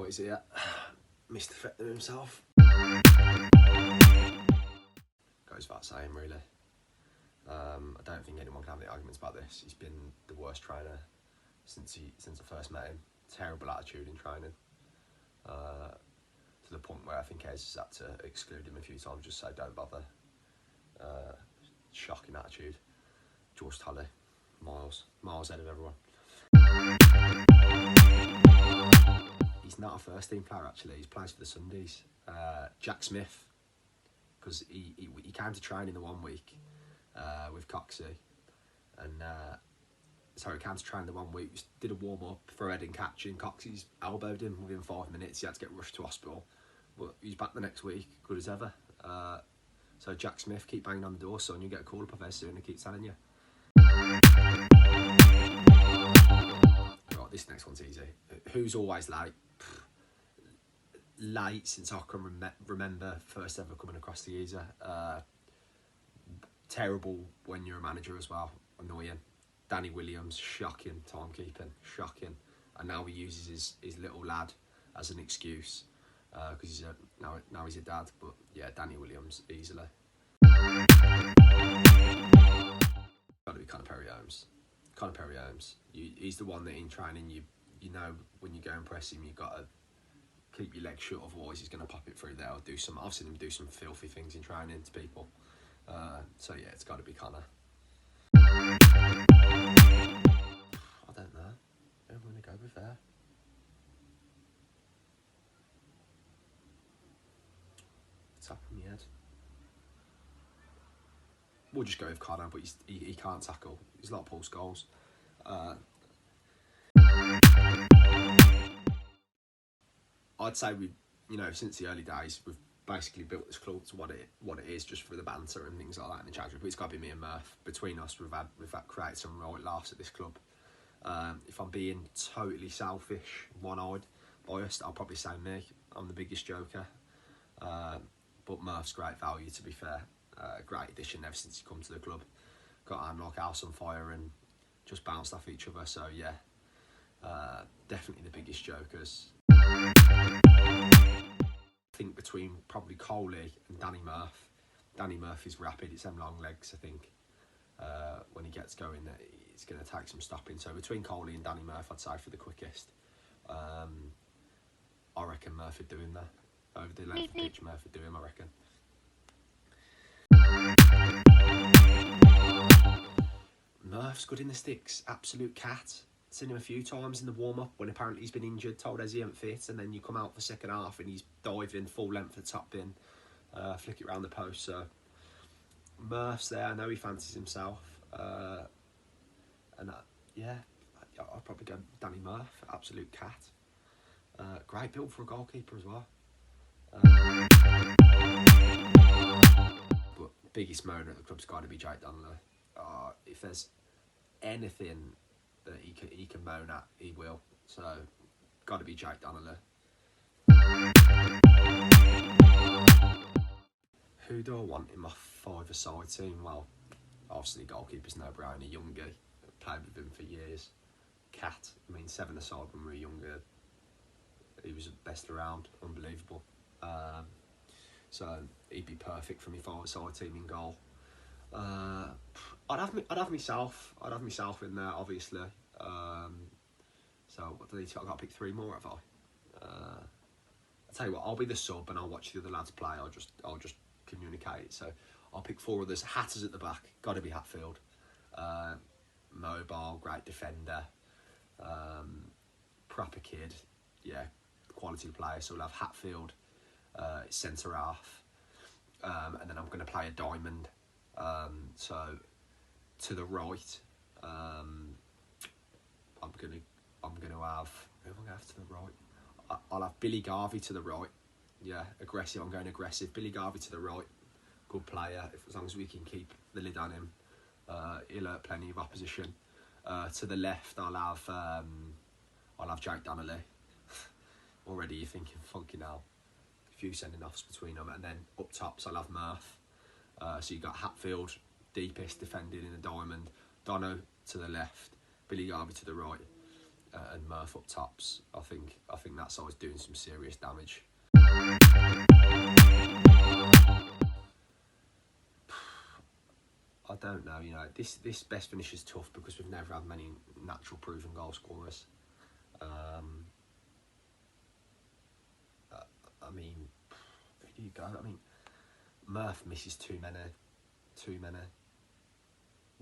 boys here. Mr. Feckenham himself. Goes without saying, really. I don't think anyone can have any arguments about this. He's been the worst trainer since I first met him. Terrible attitude in training. To the point where I think Ez has had to exclude him a few times, just say don't bother. Shocking attitude. George Tully, miles ahead of everyone. He's not a first team player actually. He plays for the Sundays. Jack Smith, because he came to training the 1 week with Coxey, and sorry, he came to train the 1 week. Did a warm up for heading catch, and Coxey's elbowed him within 5 minutes. He had to get rushed to hospital, but he's back the next week, good as ever. So Jack Smith, keep banging on the door, son. You get a call up of Ez soon. I keep telling you. Right, this next one's easy. Who's always late? Late since I can remember first ever coming across the geezer. Terrible when you're a manager as well. Annoying. Danny Williams, shocking timekeeping, shocking. And now he uses his little lad as an excuse because now he's a dad. But yeah, Danny Williams easily. Got to be Perry-Holmes. Perry-Holmes. He's the one that in training you know when you go and press him, you got to keep your legs shut, otherwise he's going to pop it through there or do some. I've seen him do some filthy things in training to people. So yeah, it's got to be Connor. I don't know. Who am I going to go with there? Top of my head. We'll just go with Connor, but he can't tackle. He's like Paul Scholes. I'd say since the early days, we've basically built this club to what it is, just for the banter and things like that in the chat group. But it's got to be me and Murph. Between us, we've had created some right laughs at this club. If I'm being totally selfish, one-eyed, biased, I'll probably say me. I'm the biggest joker. But Murph's great value, to be fair. Great addition ever since he come to the club. Got him like house on fire and just bounced off each other. So yeah, definitely the biggest jokers. I think between probably Coley and Danny Murph. Danny Murph is rapid. It's them long legs. I think when he gets going, it's going to take some stopping. So between Coley and Danny Murph, I'd say for the quickest. I reckon Murph would do him there. Over the length of the pitch, Murph would do him, I reckon. Murph's good in the sticks, absolute cat. Seen him a few times in the warm-up when apparently he's been injured, told Ez he ain't fit, and then you come out for second half and he's diving full length at the top bin, flick it round the post. So Murph's there. I know he fancies himself, and yeah, I'd probably go Danny Murph, absolute cat. Great build for a goalkeeper as well. But biggest moaner at the club's got to be Jake Donnelly. If there's anything that he can moan at, he will. So, got to be Jake Donnelly. Who do I want in my five-a-side team? Well, obviously goalkeeper's no brainer. Youngie, played with him for years. Cat, I mean 7-a-side when we were younger. He was best around, unbelievable. So he'd be perfect for me five-a-side team in goal. I'd have myself in there, obviously. So what do they? I've got to pick 3 more, have I? I'll tell you what, I'll be the sub and I'll watch the other lads play. I'll just communicate. So I'll pick 4 others. Hatters at the back, got to be Hatfield. Mobile, great defender, proper kid, yeah, quality player. So we'll have Hatfield, centre half, and then I'm going to play a diamond. So to the right, I'm going to have, who am I going to have to the right? I'll have Billy Garvey to the right. Yeah, aggressive. I'm going aggressive. Billy Garvey to the right, good player. As long as we can keep the lid on him, he'll hurt plenty of opposition. To the left, I'll have Jake Donnelly. Already you're thinking, fucking hell, a few sending offs between them, and then up top, so I'll have Murph. So you got Hatfield, deepest defending in a diamond. Dono to the left, Billy Garvey to the right. and Murph up tops. I think that side's doing some serious damage. I don't know, you know, this best finish is tough because we've never had many natural proven goal scorers. I mean, who do you go? I mean, Murph misses too many,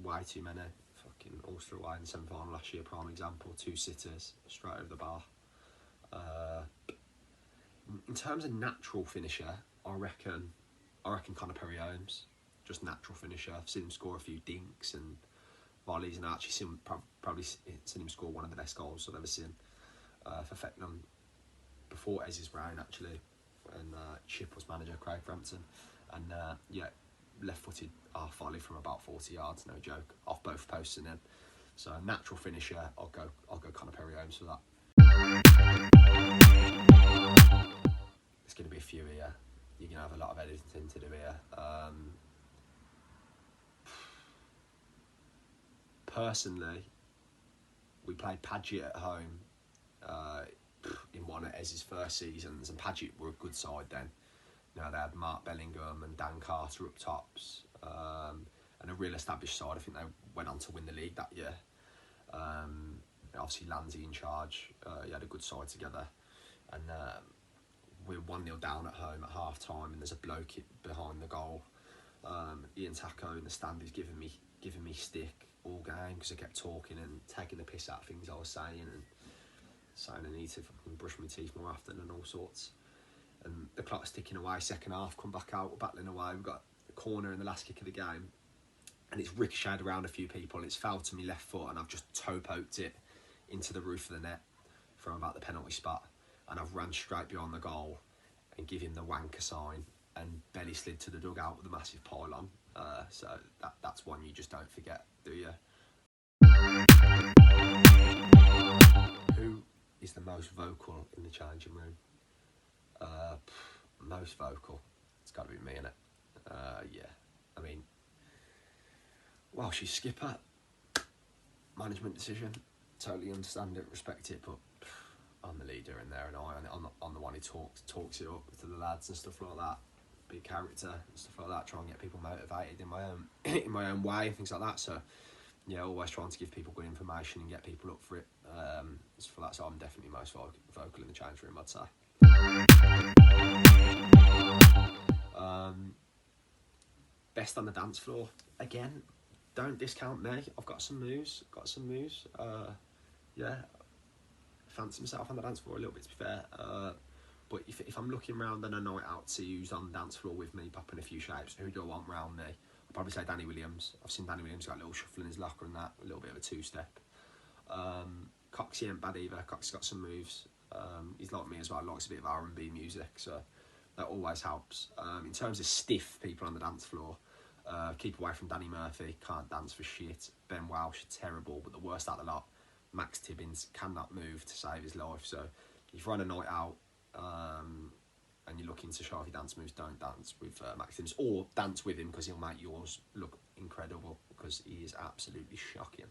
way too many. Fucking Ulster away in the semi-final last year, prime example. 2 sitters straight over the bar. In terms of natural finisher, I reckon kind of Perry-Holmes, just natural finisher. I've seen him score a few dinks and volleys, and I actually probably seen him score one of the best goals I've ever seen for Feckenham before Ez's reign, actually, when Chip was manager, Craig Frampton, and yeah, left-footed half volley from about 40 yards, no joke, off both posts and in. So natural finisher, I'll go kind of Perry-Holmes for that. There's going to be a few here. You're going to have a lot of editing to do here. Personally, we played Paget at home in one of Ez's first seasons, and Paget were a good side then. You know, they had Mark Bellingham and Dan Carter up tops, and a real established side. I think they went on to win the league that year. Obviously, Landsey in charge. He had a good side together, and we're 1-0 down at home at half time, and there's a bloke behind the goal. Ian Taco in the stand is giving me stick all game because I kept talking and taking the piss out of things I was saying and saying I need to fucking brush my teeth more often and all sorts. And the clock's ticking away. Second half, come back out, we're battling away. We've got a corner in the last kick of the game, and it's ricocheted around a few people. It's fouled to my left foot, and I've just toe poked it into the roof of the net from about the penalty spot, and I've ran straight behind the goal and give him the wanker sign and belly slid to the dugout with a massive pylon. So that's one you just don't forget, do you? Who is the most vocal in the changing room? Most vocal? It's got to be me, innit? Yeah. I mean, well, she's skipper. Management decision. Totally understand it, respect it, but I'm the leader in there, and I'm the one who talks it up to the lads and stuff like that. Be a character and stuff like that. Try and get people motivated in my own way and things like that. So yeah, always trying to give people good information and get people up for it. For that, so I'm definitely most vocal in the change room, I'd say. Best on the dance floor. Again, don't discount me. I've got some moves. Yeah, fancy myself on the dance floor a little bit, to be fair. But if I'm looking round on a night out to see who's on the dance floor with me, popping a few shapes, who do I want round me? I'd probably say Danny Williams. I've seen Danny Williams got a little shuffle in his locker and that, a little bit of a two-step. Coxie ain't bad either. Coxie's got some moves. He's like me as well, likes a bit of R&B music, so that always helps. In terms of stiff people on the dance floor, keep away from Danny Murphy, can't dance for shit. Ben Welsh, terrible, but the worst out of the lot. Max Tibbins cannot move to save his life, so if you're on a night out and you're looking to show off your dance moves, don't dance with Max Tibbins, or dance with him because he'll make yours look incredible, because he is absolutely shocking.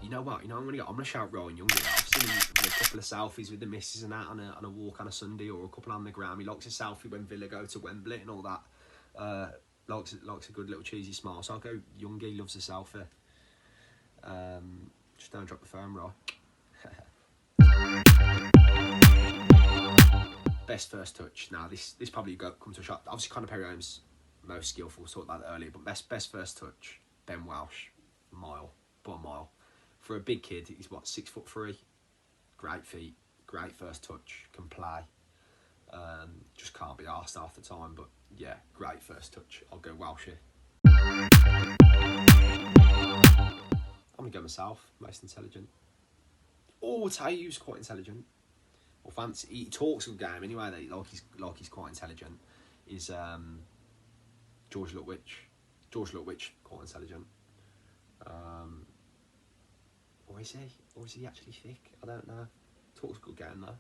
You know what? I'm gonna shout Ryan Young. I've seen him with a couple of selfies with the missus and that on a walk on a Sunday, or a couple on the gram. He likes a selfie when Villa go to Wembley and all that. Likes a good little cheesy smile. So I'll go Youngie, loves a selfie. Just don't drop the phone, right? Best first touch. Now this probably come to a shot. Obviously, Conor Perry-Holmes most skillful. Talked about that earlier, but best first touch. Ben Welsh, mile. For a big kid, he's what, 6'3", great feet, great first touch, can play. Just can't be arsed half the time, but yeah, great first touch. I'll go Welshie. I'm gonna go myself, most intelligent. Oh, Tayu's quite intelligent. Or fancy, he talks a good game anyway. That he's quite intelligent. Is George Lutwich. Quite intelligent. Or is he? Or is he actually thick? I don't know. Talks a good game though.